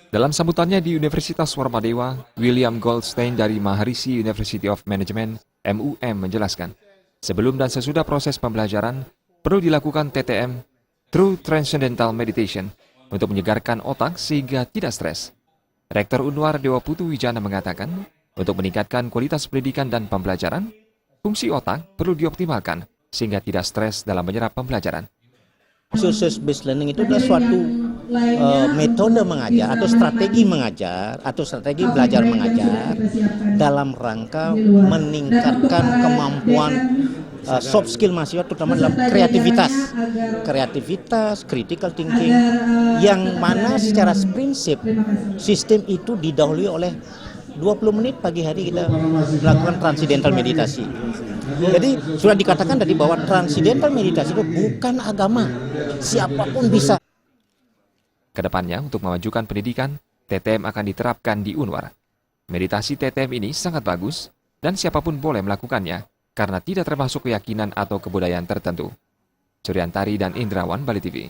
Dalam sambutannya di Universitas Warmadewa, William Goldstein dari Maharishi University of Management, MUM, menjelaskan, sebelum dan sesudah proses pembelajaran, perlu dilakukan TTM, True Transcendental Meditation, untuk menyegarkan otak sehingga tidak stres. Rektor Unwar Dewa Putu Wijana mengatakan, untuk meningkatkan kualitas pendidikan dan pembelajaran, fungsi otak perlu dioptimalkan sehingga tidak stres dalam menyerap pembelajaran. Success-based learning itu adalah suatu metode mengajar atau strategi belajar mengajar dalam rangka meningkatkan kemampuan soft skill mahasiswa, terutama dalam kreativitas, critical thinking, yang mana secara prinsip sistem itu didahului oleh 20 menit pagi hari kita melakukan transcendental meditasi. Jadi sudah dikatakan tadi bahwa transcendental meditasi itu bukan agama, siapapun bisa. Kedepannya, untuk memajukan pendidikan, TTM akan diterapkan di Unwar. Meditasi TTM ini sangat bagus dan siapapun boleh melakukannya karena tidak termasuk keyakinan atau kebudayaan tertentu. Suryantari dan Indrawan, Bali TV.